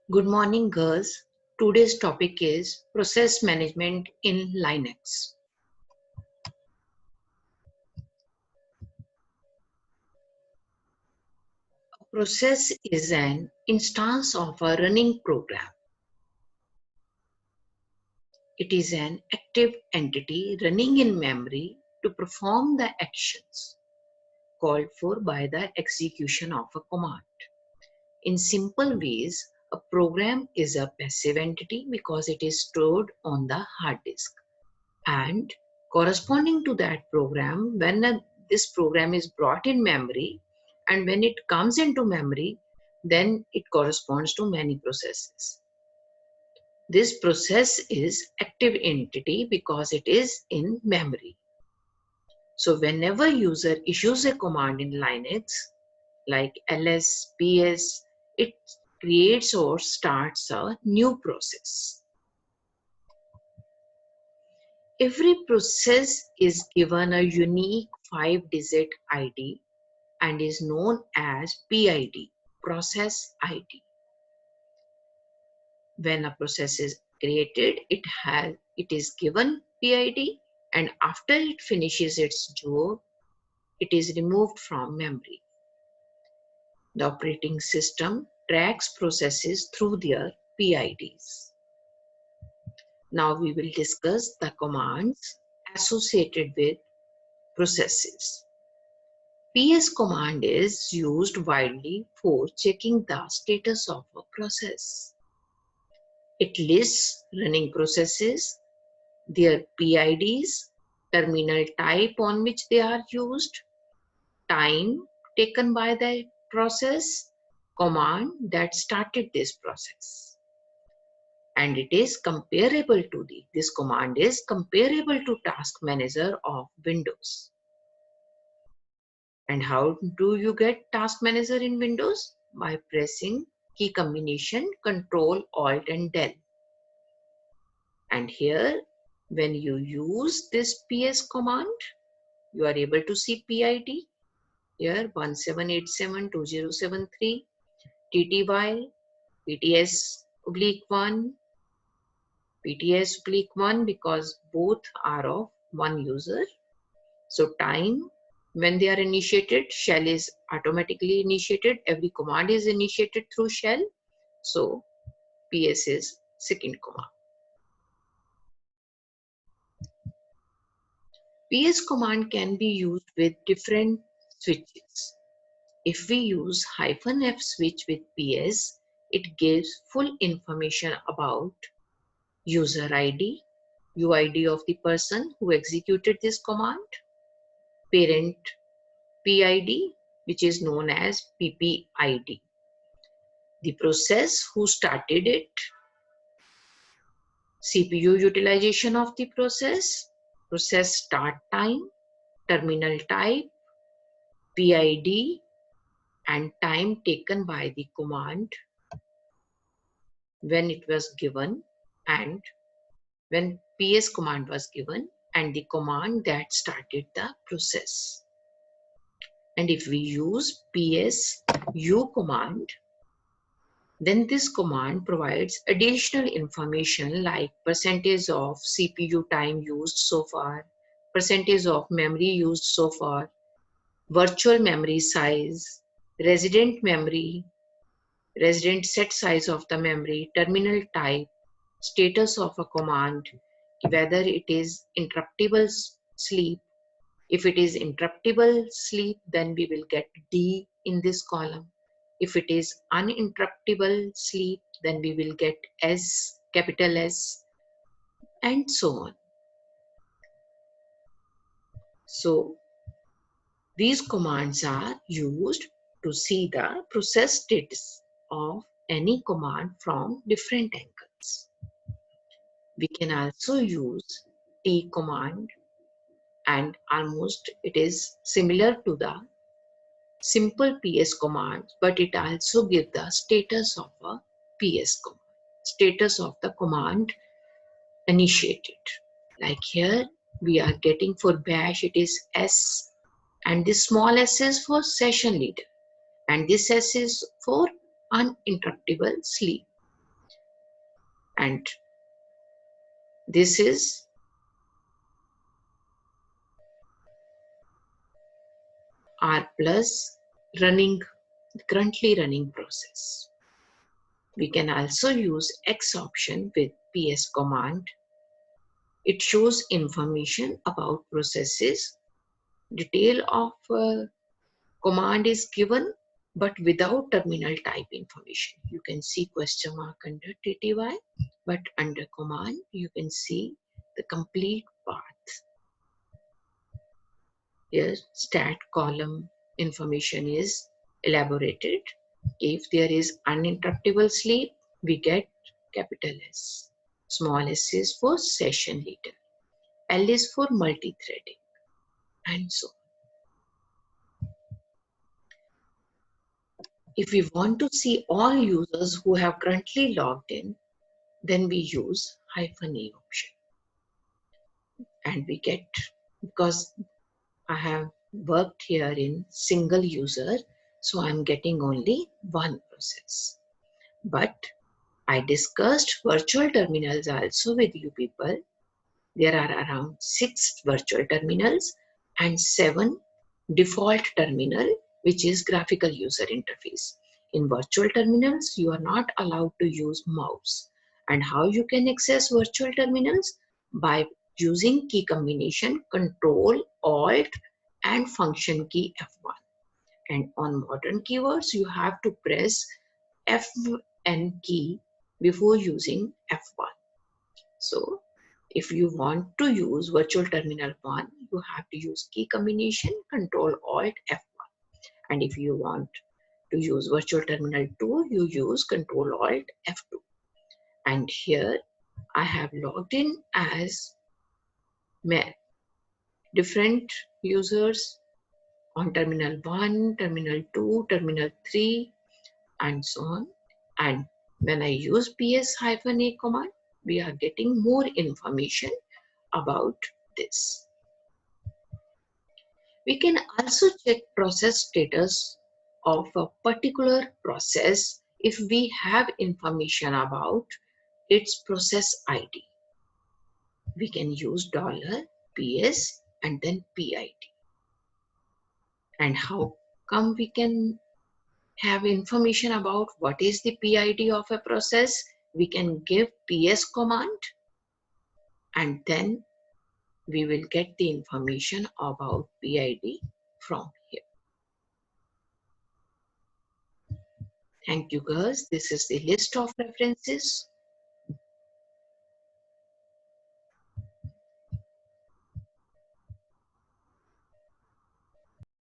Good morning, girls. Today's topic is process management in Linux. A process is an instance of a running program. It is an active entity running in memory to perform the actions called for by the execution of a command. In simple ways, a program is a passive entity because it is stored on the hard disk. And corresponding to that program, when this program is brought in memory and when it comes into memory, then it corresponds to many processes. This process is active entity because it is in memory. So whenever user issues a command in Linux like ls, ps, it creates or starts a new process. Every process is given a unique 5-digit ID and is known as PID, process ID. When a process is created, it is given PID, and after it finishes its job, it is removed from memory. The operating system tracks processes through their PIDs. Now we will discuss the commands associated with processes. PS command is used widely for checking the status of a process. It lists running processes, their PIDs, terminal type on which they are used, time taken by the process, command that started this process. And it is comparable to this command is comparable to Task Manager of Windows. And how do you get Task Manager in Windows? By pressing key combination Control Alt and Del. And here, when you use this PS command, you are able to see PID. Here 17872073, TTY, PTS-1, PTS-1 because both are of one user. So time, when they are initiated, shell is automatically initiated. Every command is initiated through shell. So PS is second command. PS command can be used with different switches. If we use -F switch with PS, it gives full information about user ID, UID of the person who executed this command, parent PID, which is known as PPID, the process who started it, CPU utilization of the process, process start time, terminal type, PID, and time taken by the command when it was given and when PS command was given and the command that started the process. And if we use PS U command, then this command provides additional information like percentage of CPU time used so far, percentage of memory used so far, virtual memory size, resident memory, resident set size of the memory, terminal type, status of a command, whether it is interruptible sleep. If it is interruptible sleep, then we will get D in this column. If it is uninterruptible sleep, then we will get S, capital S, and so on. So these commands are used to see the process status of any command from different angles. We can also use T command, and almost it is similar to the simple PS command, but it also gives the status of a PS command, status of the command initiated. Like here, we are getting for bash, it is S, and this small s is for session leader, and this S is for uninterruptible sleep. And this is R plus currently running process. We can also use X option with PS command. It shows information about processes. Detail of command is given, but without terminal type information. You can see question mark under TTY, but under command, you can see the complete path. Here, stat column information is elaborated. If there is uninterruptible sleep, we get capital S. Small s is for session leader. L is for multi-threading, and so on. If we want to see all users who have currently logged in, then we use -A option. And we get, because I have worked here in single user, so I'm getting only one process. But I discussed virtual terminals also with you people. There are around 6 virtual terminals and 7 default terminal, which is graphical user interface. In virtual terminals, you are not allowed to use mouse. And how you can access virtual terminals? By using key combination Control, Alt, and function key F1. And on modern keywords, you have to press Fn key before using F1. So if you want to use virtual terminal 1, you have to use key combination Control Alt F1. And if you want to use virtual terminal 2, you use Control Alt F2. And here I have logged in as different users on terminal 1, terminal 2, terminal 3, and so on. And when I use PS-A command, we are getting more information about this. We can also check process status of a particular process if we have information about its process ID. We can use $PS and then PID. And how come we can have information about what is the PID of a process? We can give PS command, and then we will get the information about PID from here. Thank you, girls. This is the list of references